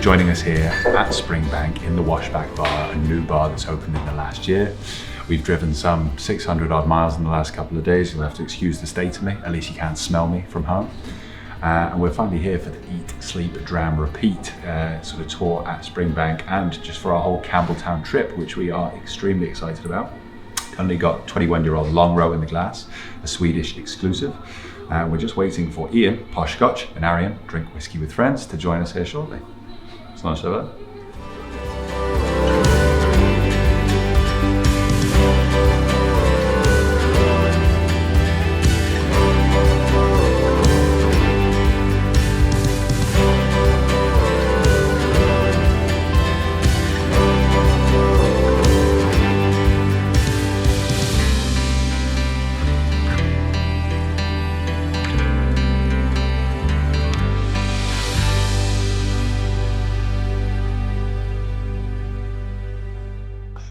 joining us here at Springbank in the Washback Bar, a new bar that's opened in the last year. We've driven some 600 odd miles in the last couple of days. You'll have to excuse the state of me, at least you can't smell me from home. And we're finally here for the Eat, Sleep, Dram, Repeat sort of tour at Springbank, and just for our whole Campbeltown trip, which we are extremely excited about. Currently got 21-year-old Long Row in the glass, a Swedish exclusive. We're just waiting for Ian, Posh Scotch, and Arian, Drink Whiskey with Friends, to join us here shortly. It's nice over there.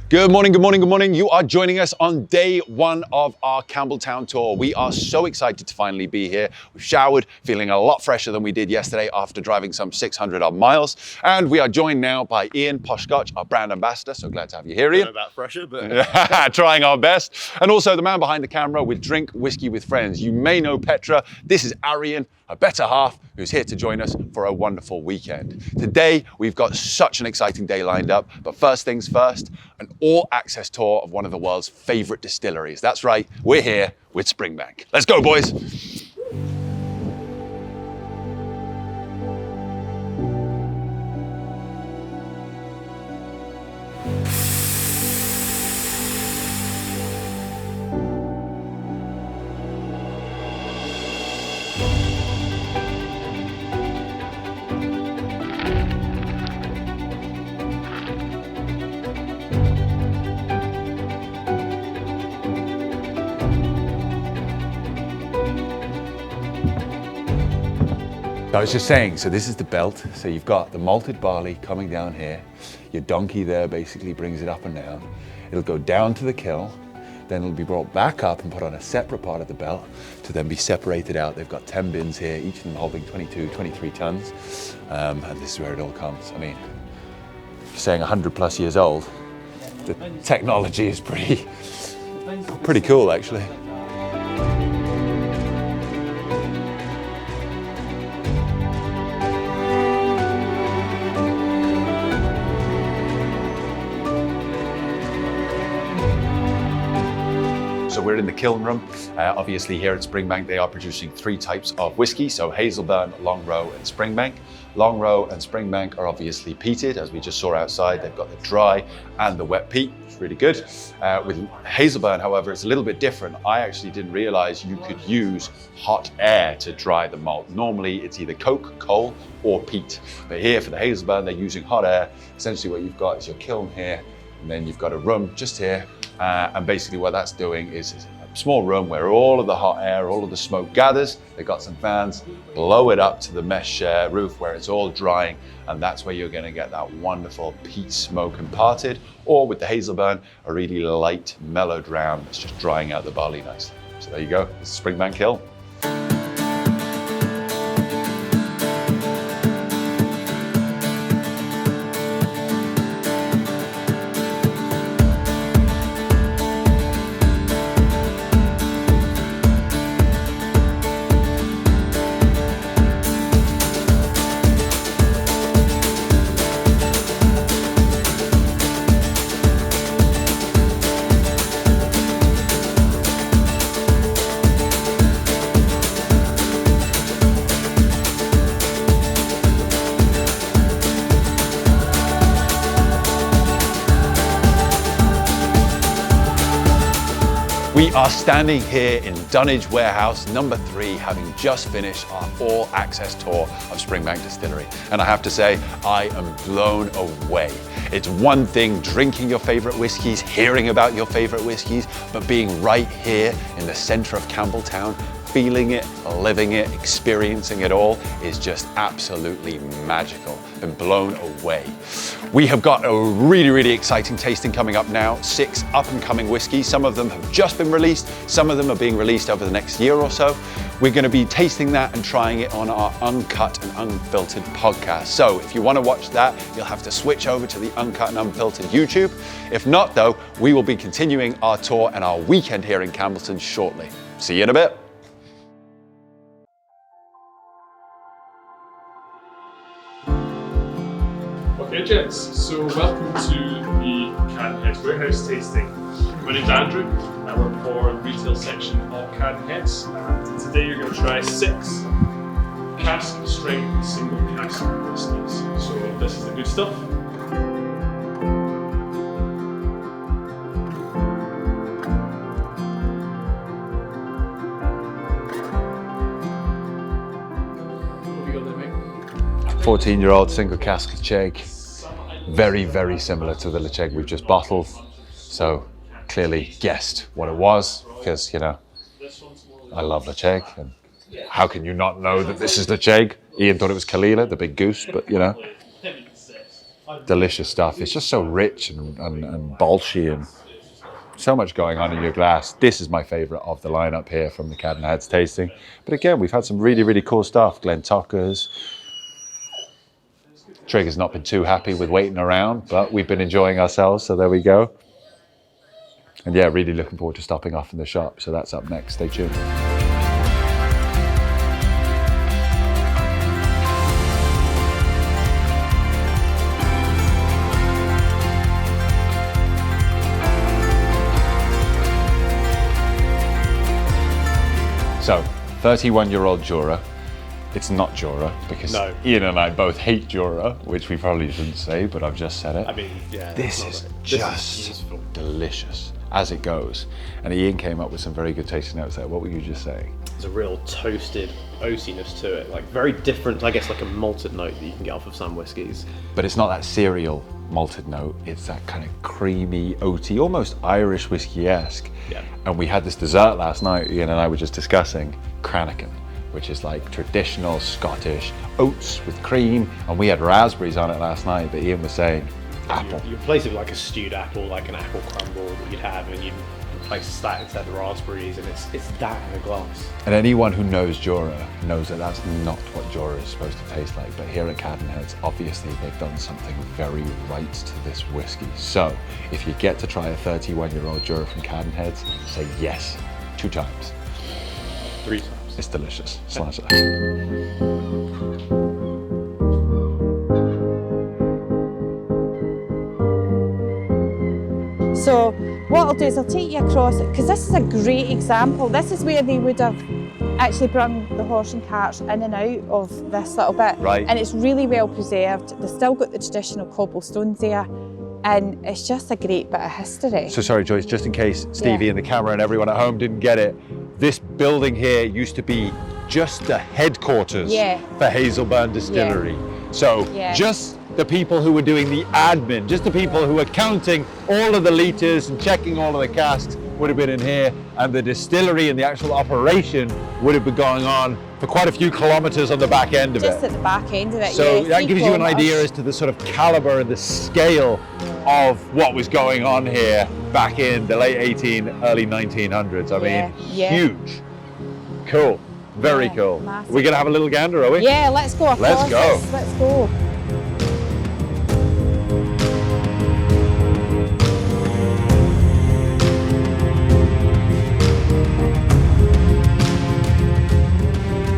Good morning, good morning, good morning. You are joining us on day one of our Campbeltown tour. We are so excited to finally be here. We've showered, feeling a lot fresher than we did yesterday after driving some 600 odd miles. And we are joined now by Ian, Posh Scotch, our brand ambassador. So glad to have you here, Ian. I don't know about fresher, but... Trying our best. And also the man behind the camera with Drink Whiskey with Friends. You may know Petra. This is Arian, her better half, who's here to join us for a wonderful weekend. Today, we've got such an exciting day lined up, but first things first, an all-access tour of one of the world's favorite distilleries. That's right, we're here with Springbank. Let's go, boys. I was just saying, so this is the belt. So you've got the malted barley coming down here. Your donkey there basically brings it up and down. It'll go down to the kiln, then it'll be brought back up and put on a separate part of the belt to then be separated out. They've got 10 bins here, each of them holding 22, 23 tons. And this is where it all comes. I mean, saying 100 plus years old, the technology is pretty cool actually. So we're in the kiln room. Obviously here at Springbank, they are producing 3 types of whiskey. So Hazelburn, Long Row, and Springbank. Long Row and Springbank are obviously peated, as we just saw outside. They've got the dry and the wet peat, which is really good. With Hazelburn, however, it's a little bit different. I actually didn't realize you could use hot air to dry the malt. Normally it's either coke, coal, or peat. But here for the Hazelburn, they're using hot air. Essentially what you've got is your kiln here, and then you've got a room just here. And basically what that's doing is a small room where all of the hot air, all of the smoke gathers. They've got some fans, blow it up to the mesh roof where it's all drying, and that's where you're going to get that wonderful peat smoke imparted. Or with the Hazelburn, a really light, mellow dram that's just drying out the barley nicely. So there you go, this is Springbank Kiln. We are standing here in Dunnage Warehouse number 3, having just finished our all-access tour of Springbank Distillery. And I have to say, I am blown away. It's one thing drinking your favorite whiskies, hearing about your favorite whiskies, but being right here in the center of Campbeltown, feeling it, living it, experiencing it all is just absolutely magical. Been blown away. We have got a really, really exciting tasting coming up now. 6 up and coming whiskies. Some of them have just been released. Some of them are being released over the next year or so. We're going to be tasting that and trying it on our uncut and unfiltered podcast. So if you want to watch that, you'll have to switch over to the Uncut and Unfiltered YouTube. If not though, we will be continuing our tour and our weekend here in Campbeltown shortly. See you in a bit. Okay, gents, so welcome to the Cadenheads Warehouse tasting. My name's Andrew, I work for the retail section of Cadenheads, and today you're going to try 6 cask strength single cask whiskies. So this is the good stuff. What have you got there, mate? 14-year-old single cask Lecheg. Very, very similar to the Lecheg we've just bottled. So clearly guessed what it was, because, you know, I love Lecheg. And how can you not know that this is Lecheg? Ian thought it was Kalila, the big goose, but you know, delicious stuff. It's just so rich and bolshy and so much going on in your glass. This is my favorite of the lineup here from the Cadenheads tasting. But again, we've had some really, really cool stuff. Glen Tucker's. Trigger's not been too happy with waiting around, but we've been enjoying ourselves, so there we go. And yeah, really looking forward to stopping off in the shop, so that's up next. Stay tuned. So, 31-year-old Jura. It's not Jura, because No. Ian and I both hate Jura, which we probably shouldn't say, but I've just said it. I mean, yeah. This is just useful. delicious, as it goes. And Ian came up with some very good tasting notes there. What were you just saying? There's a real toasted oatiness to it, like very different, I guess, like a malted note that you can get off of some whiskies. But it's not that cereal malted note, it's that kind of creamy, oaty, almost Irish whiskey-esque. Yeah. And we had this dessert last night, Ian and I were just discussing, Cranachan, which is like traditional Scottish oats with cream, and we had raspberries on it last night, but Ian was saying apple. You replace it with like a stewed apple, like an apple crumble that you'd have, and you'd replace that instead of raspberries, and it's that in a glass. And anyone who knows Jura knows that that's not what Jura is supposed to taste like, but here at Cadenheads, obviously they've done something very right to this whiskey. So if you get to try a 31-year-old Jura from Cadenheads, say yes 2 times. 3 times. It's delicious. Slash it. So what I'll do is I'll take you across it, because this is a great example. This is where they would have actually brung the horse and carts in and out of this little bit. Right. And it's really well preserved. They've still got the traditional cobblestones there, and it's just a great bit of history. So sorry, Joyce, just in case Stevie and the camera and everyone at home didn't get it, this building here used to be just the headquarters for Hazelburn Distillery. So just the people who were doing the admin, just the people who were counting all of the litres and checking all of the casks would have been in here, and the distillery and the actual operation would have been going on for quite a few kilometres on the back end of Just it. at the back end of it, So that 3 gives you an kilometres. idea as to the sort of calibre and the scale of what was going on here back in the late early 1900s. I mean, huge. Cool. Very cool. Massive. We're going to have a little gander, are we? Yeah, let's go across. Let's go. Let's go.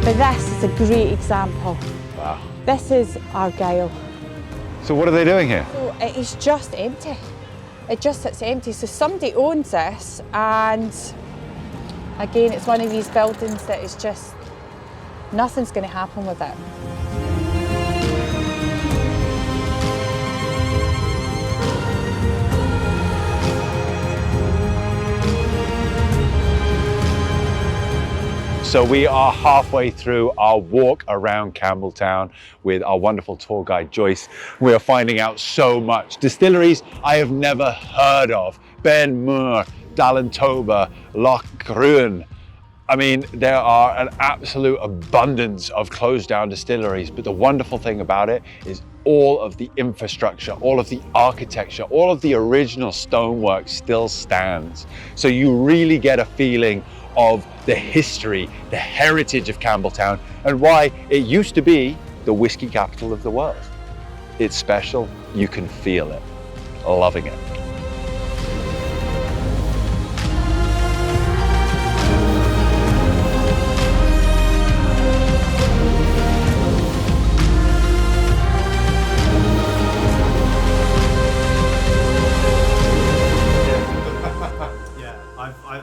But this is a great example. Wow. This is Argyll. So what are they doing here? So it is just empty. It just sits empty. So somebody owns this, and again, it's one of these buildings that is just, nothing's going to happen with it. So we are halfway through our walk around Campbeltown with our wonderful tour guide Joyce. We are finding out so much. Distilleries I have never heard of. Ben Moore, Dallentoba, Loch Ruin. I mean, there are an absolute abundance of closed down distilleries, but the wonderful thing about it is all of the infrastructure, all of the architecture, all of the original stonework still stands. So you really get a feeling of the history, the heritage of Campbeltown, and why it used to be the whiskey capital of the world. It's special, you can feel it. Loving it.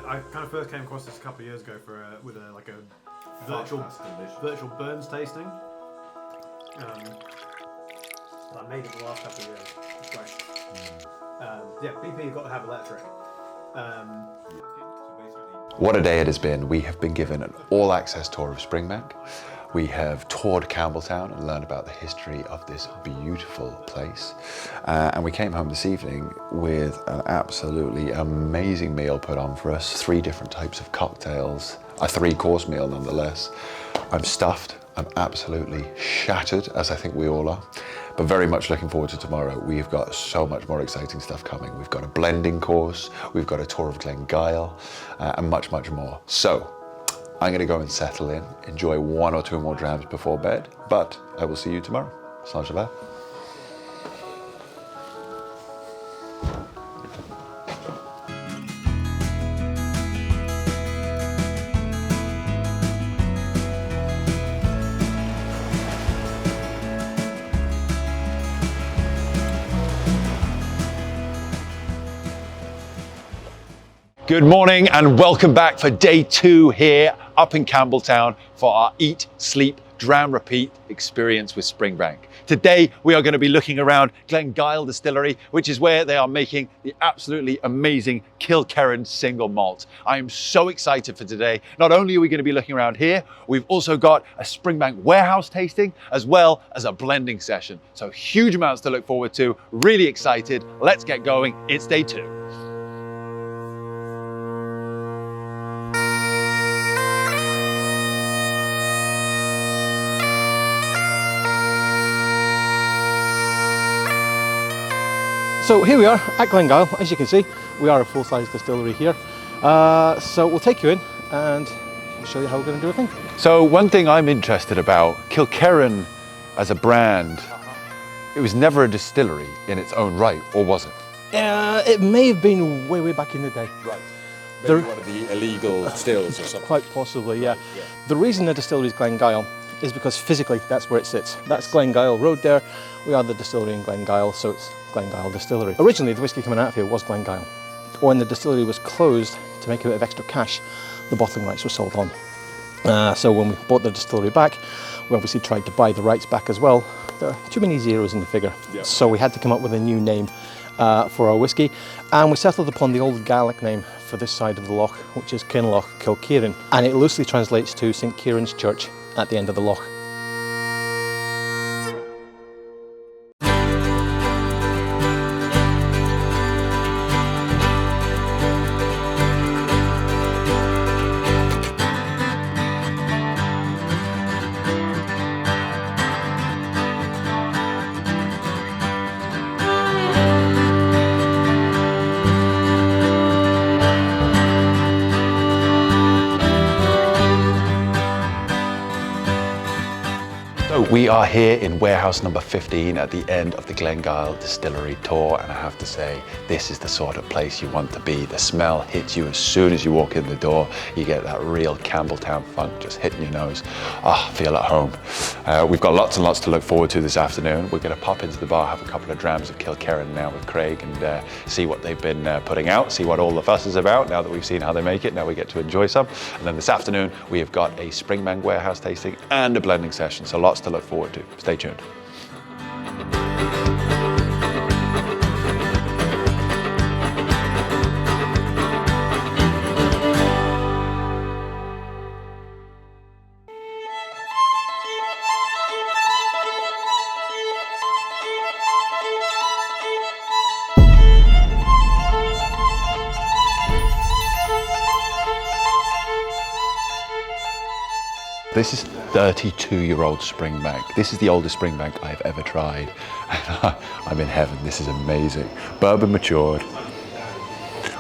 I kind of first came across this a couple of years ago with a virtual Burns tasting. I made it the last couple of years. It's great. Yeah, BP, you've got to have electric. What a day it has been. We have been given an all-access tour of Springbank. We have toured Campbeltown and learned about the history of this beautiful place. And we came home this evening with an absolutely amazing meal put on for us. 3 different types of cocktails, a 3-course meal nonetheless. I'm stuffed, I'm absolutely shattered, as I think we all are, but very much looking forward to tomorrow. We've got so much more exciting stuff coming. We've got a blending course, we've got a tour of Glengyle, and much, much more. So, I'm gonna go and settle in, enjoy 1 or 2 more drams before bed, but I will see you tomorrow. Saint Gervais. Good morning and welcome back for day 2 here up in Campbeltown for our Eat, Sleep, Dram, Repeat experience with Springbank. Today we are going to be looking around Glengyle Distillery, which is where they are making the absolutely amazing Kilkerran single malt. I am so excited for today. Not only are we going to be looking around here, we've also got a Springbank warehouse tasting as well as a blending session. So huge amounts to look forward to, really excited. Let's get going. It's day 2. So here we are at Glengyle. As you can see, we are a full-size distillery here. So we'll take you in and show you how we're going to do a thing. So one thing I'm interested about, Kilkerran as a brand, it was never a distillery in its own right, or was it? It may have been way back in the day. Right. Maybe one of the illegal stills or something. Quite possibly, yeah. The reason the distillery is Glengyle is because physically that's where it sits. That's Glengyle Road there. We are the distillery in Glengyle, so it's Glengyle Distillery. Originally, the whiskey coming out of here was Glengyle. When the distillery was closed to make a bit of extra cash, the bottling rights were sold on. So when we bought the distillery back, we obviously tried to buy the rights back as well. There are too many zeros in the figure. Yep. So we had to come up with a new name for our whiskey, and we settled upon the old Gaelic name for this side of the loch, which is Kinloch Kilkerran, and it loosely translates to St Kieran's Church at the end of the loch. So we are here in warehouse number 15 at the end of the Glengyle Distillery tour, and I have to say, this is the sort of place you want to be. The smell hits you as soon as you walk in the door. You get that real Campbeltown funk just hitting your nose. Feel at home. We've got lots and lots to look forward to this afternoon. We're going to pop into the bar, have a couple of drams of Kilkerran now with Craig, and see what they've been putting out, see what all the fuss is about now that we've seen how they make it. Now we get to enjoy some. And then this afternoon, we have got a Springbank warehouse tasting and a blending session. So lots to look forward to. Stay tuned. This is 32-year-old Springbank. This is the oldest Springbank I've ever tried. I'm in heaven, this is amazing. Bourbon matured.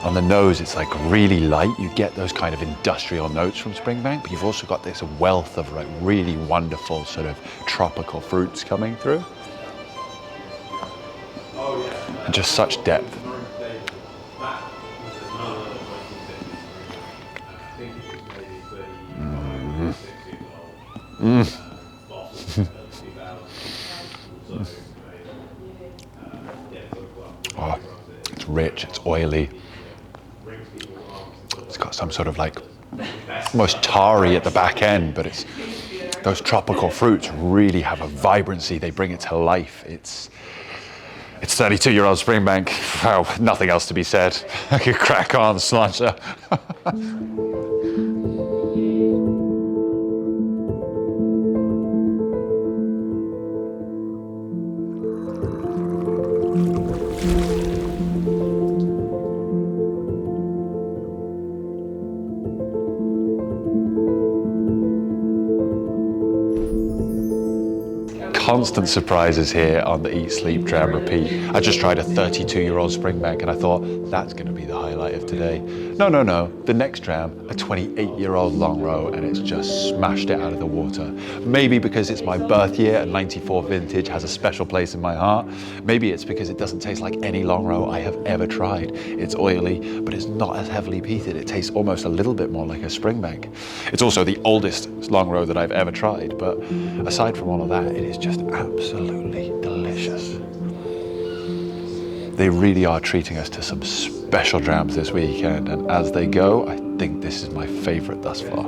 On the nose, it's like really light. You get those kind of industrial notes from Springbank, but you've also got this wealth of like really wonderful sort of tropical fruits coming through. And just such depth. Oh, it's rich, it's oily. It's got some sort of like almost tarry at the back end, but it's those tropical fruits really have a vibrancy. They bring it to life. It's 32-year-old Springbank. Wow, nothing else to be said. I could crack on, sláinte. Constant surprises here on the Eat, Sleep, Dram, Repeat. I just tried a 32-year-old Springbank and I thought, that's going to be the highlight of today. No. The next dram, a 28-year-old long row, and it's just smashed it out of the water. Maybe because it's my birth year and 94 vintage has a special place in my heart. Maybe it's because it doesn't taste like any long row I have ever tried. It's oily, but it's not as heavily peated. It tastes almost a little bit more like a Springbank. It's also the oldest long row that I've ever tried, but aside from all of that, it is just absolutely delicious. They really are treating us to some special drams this weekend, and as they go, I think this is my favorite thus far.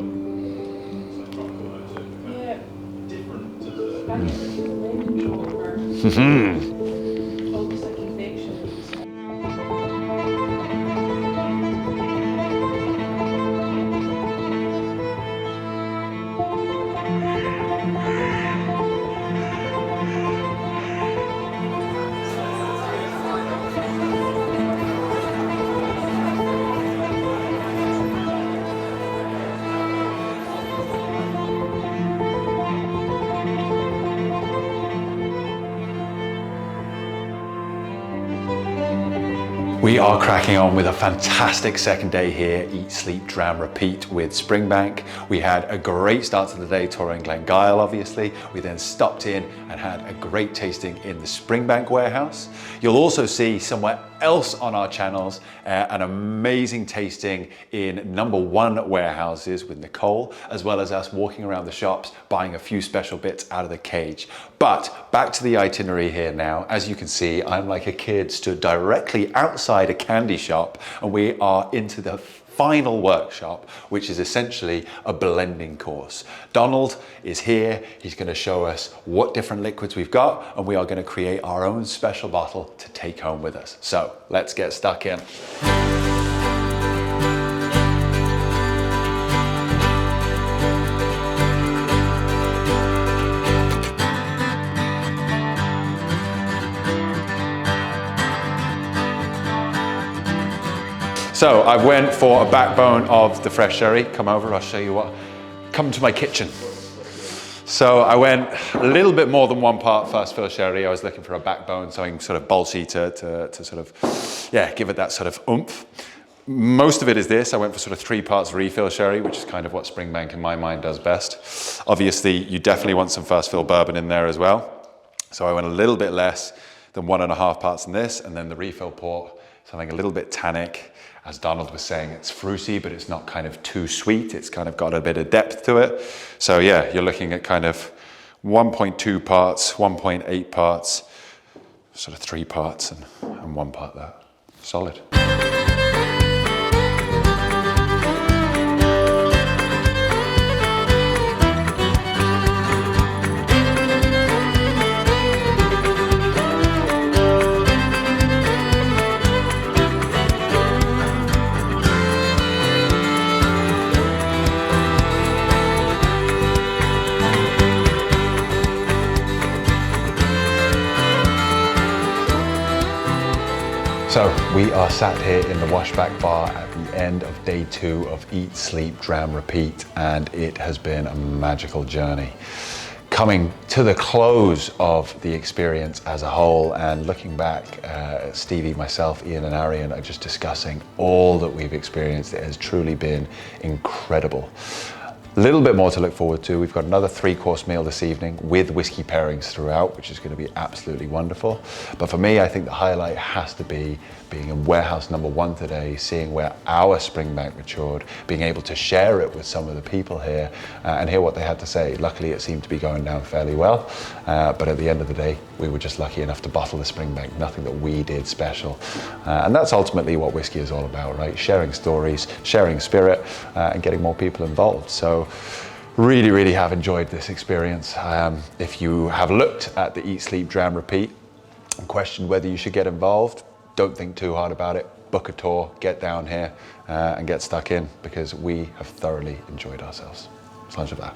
We are cracking on with a fantastic second day here, Eat, Sleep, Dram, Repeat with Springbank. We had a great start to the day touring Glengyle, obviously. We then stopped in and had a great tasting in the Springbank warehouse. You'll also see somewhere else on our channels an amazing tasting in #1 warehouses with Nicole, as well as us walking around the shops, buying a few special bits out of the cage. But back to the itinerary here now. As you can see, I'm like a kid stood directly outside a candy shop, and we are into the final workshop, which is essentially a blending course. Donald is here. He's going to show us what different liquids we've got, and we are going to create our own special bottle to take home with us. So let's get stuck in. So I went for a backbone of the fresh sherry. Come over, I'll show you what. Come to my kitchen. So I went a little bit more than 1 part first fill sherry. I was looking for a backbone, something sort of bolshy to sort of, yeah, give it that sort of oomph. Most of it is this. I went for sort of 3 parts refill sherry, which is kind of what Springbank in my mind does best. Obviously, you definitely want some first fill bourbon in there as well. So I went a little bit less than 1.5 parts in this, and then the refill port, something a little bit tannic. As Donald was saying, it's fruity, but it's not kind of too sweet. It's kind of got a bit of depth to it. So yeah, you're looking at kind of 1.2 parts, 1.8 parts, sort of 3 parts and 1 part there. Solid. So we are sat here in the Washback Bar at the end of day 2 of Eat, Sleep, Dram, Repeat, and it has been a magical journey. Coming to the close of the experience as a whole, and looking back, Stevie, myself, Ian and Arian are just discussing all that we've experienced. It has truly been incredible. A little bit more to look forward to. We've got another 3-course meal this evening with whiskey pairings throughout, which is going to be absolutely wonderful. But for me, I think the highlight has to be being in warehouse number 1 today, seeing where our Springbank matured, being able to share it with some of the people here and hear what they had to say. Luckily, it seemed to be going down fairly well. But at the end of the day, we were just lucky enough to bottle the Springbank, nothing that we did special. And that's ultimately what whiskey is all about, right? Sharing stories, sharing spirit, and getting more people involved. So really have enjoyed this experience. If you have looked at the Eat, Sleep, Dram, Repeat and questioned whether you should get involved, don't think too hard about it. Book a tour, get down here and get stuck in, because we have thoroughly enjoyed ourselves. Slàinte mhath.